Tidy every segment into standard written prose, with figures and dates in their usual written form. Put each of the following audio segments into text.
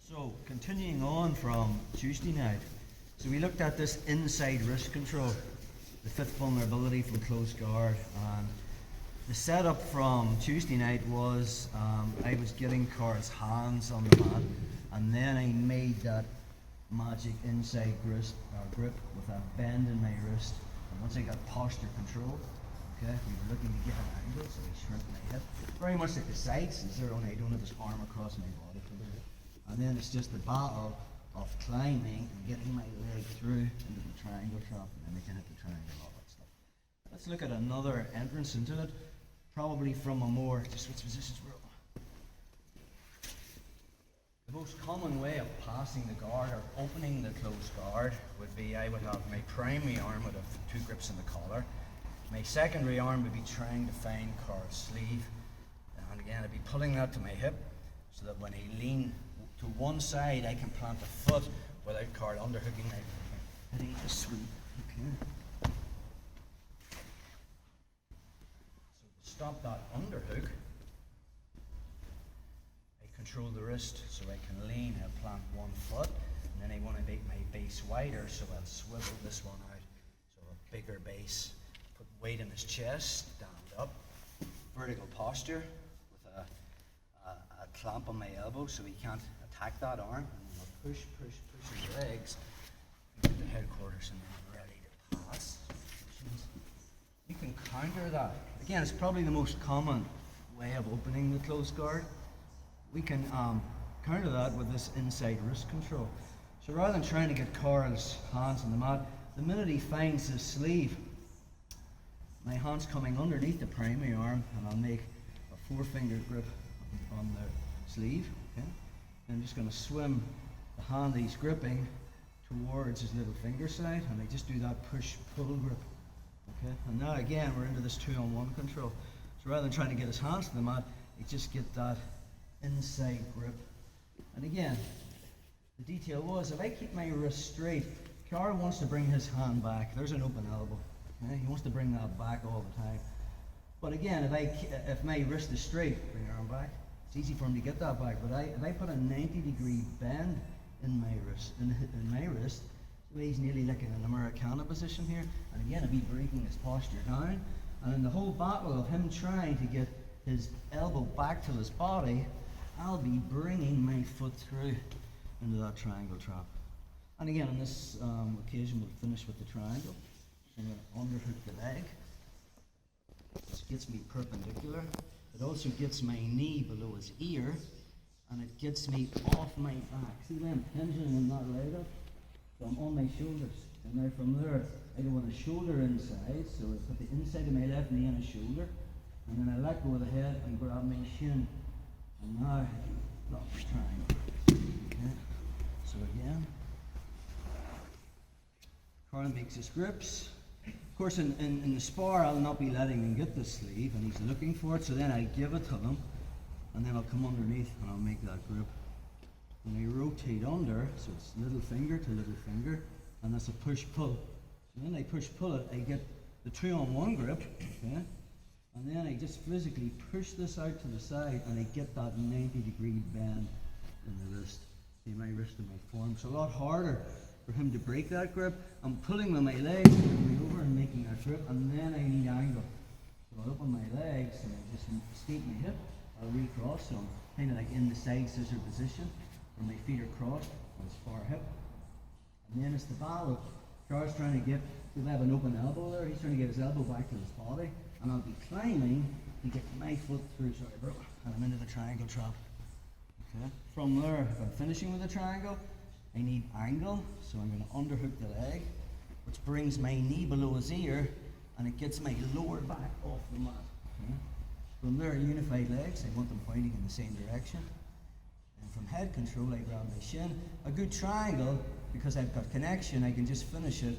So, continuing on from Tuesday night, so we looked at this inside wrist control, the fifth vulnerability from close guard, and the setup from Tuesday night was I was getting Carl's hands on the mat, and then I made that magic inside wrist grip with a bend in my wrist, and once I got posture control, okay, we were looking to get an angle, so I shrinked my hip, very much like the sides, since I don't have this arm across my body. And then it's just the battle of climbing and getting my leg through into the triangle trap, and then I can hit the triangle and all that stuff. Let's look at another entrance into it, probably from a more, just switch positions real. The most common way of passing the guard or opening the close guard would be I would have my primary arm would have two grips in the collar. My secondary arm would be trying to find Carl's sleeve, and again I'd be pulling that to my hip so that when I lean to one side I can plant a foot without Carl underhooking my hitting a sweep. Okay. So to stop that underhook, I control the wrist so I can lean and plant one foot, and then I want to make my base wider, so I'll swivel this one out. So a bigger base, put weight in his chest, stand up, vertical posture with a clamp on my elbow so he can't attack that arm, and then I'll push his legs into the headquarters, and then I'm ready to pass. You can counter that. Again, it's probably the most common way of opening the close guard. We can counter that with this inside wrist control. So rather than trying to get Carl's hands on the mat, the minute he finds his sleeve, my hand's coming underneath the primary arm, and I'll make a four-finger grip on the sleeve. Okay? I'm just going to swim the hand that he's gripping towards his little finger side, and I just do that push-pull grip. Okay? And now again we're into this 2-on-1 control. So rather than trying to get his hands to the mat, I just get that inside grip. And again, the detail was if I keep my wrist straight, Carl wants to bring his hand back. There's an open elbow. Okay? He wants to bring that back all the time. But again, if my wrist is straight, bring your arm back. It's easy for him to get that back. But if I put a 90-degree bend in my wrist, so he's nearly like in an Americana position here. And again, I'll be breaking his posture down. And in the whole battle of him trying to get his elbow back to his body, I'll be bringing my foot through into that triangle trap. And again, on this occasion, we'll finish with the triangle. I'm going to underhook the leg. This gets me perpendicular. It also gets my knee below his ear, and it gets me off my back. See the way I'm pendulum that leg up? So I'm on my shoulders. And now from there, I go with the shoulder inside, so I put the inside of my left knee on his shoulder, and then I let go of the head and grab my shin. And now I can lock the triangle. Okay. So again, Carl makes his grips. Of course, in the spar, I'll not be letting him get the sleeve, and he's looking for it, so then I give it to him, and then I'll come underneath and I'll make that grip. And I rotate under, so it's little finger to little finger, and that's a push-pull. So then I push-pull it, I get the 2-on-1 grip, okay? And then I just physically push this out to the side, and I get that 90-degree bend in the wrist. See my wrist and my forearm. It's a lot harder for him to break that grip. I'm pulling with my legs, moving over and making that grip, and then I need angle. So I'll open my legs and I just escape my hip. I'll recross, so I'm kind of like in the side scissor position, where my feet are crossed on his far hip. And then it's the battle. Carl's trying to get, I have an open elbow there, he's trying to get his elbow back to his body, and I'll be climbing to get my foot through, sorry bro, and I'm into the triangle trap. Okay. From there, if I'm finishing with the triangle, I need angle, so I'm going to underhook the leg, which brings my knee below his ear, and it gets my lower back off the mat. Okay. From there, unified legs, I want them pointing in the same direction. And from head control, I grab my shin. A good triangle, because I've got connection, I can just finish it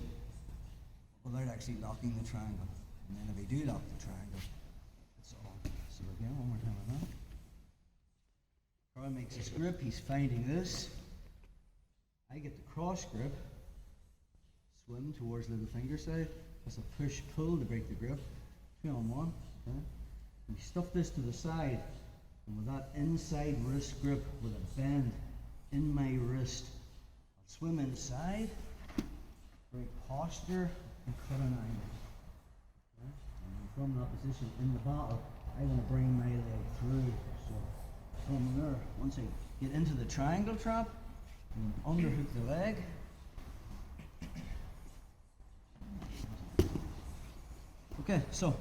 without actually locking the triangle. And then if I do lock the triangle, it's on. So again, one more time on that. Carl makes his grip, he's finding this. I get the cross grip, swim towards little finger side. That's a push-pull to break the grip. 2-on-1. Okay. We stuff this to the side, and with that inside wrist grip with a bend in my wrist. I'll swim inside, break posture, and cut an angle. Okay? And from that position in the bottle, I want to bring my leg through. So from there, once I get into the triangle trap, and underhook the leg. Okay, so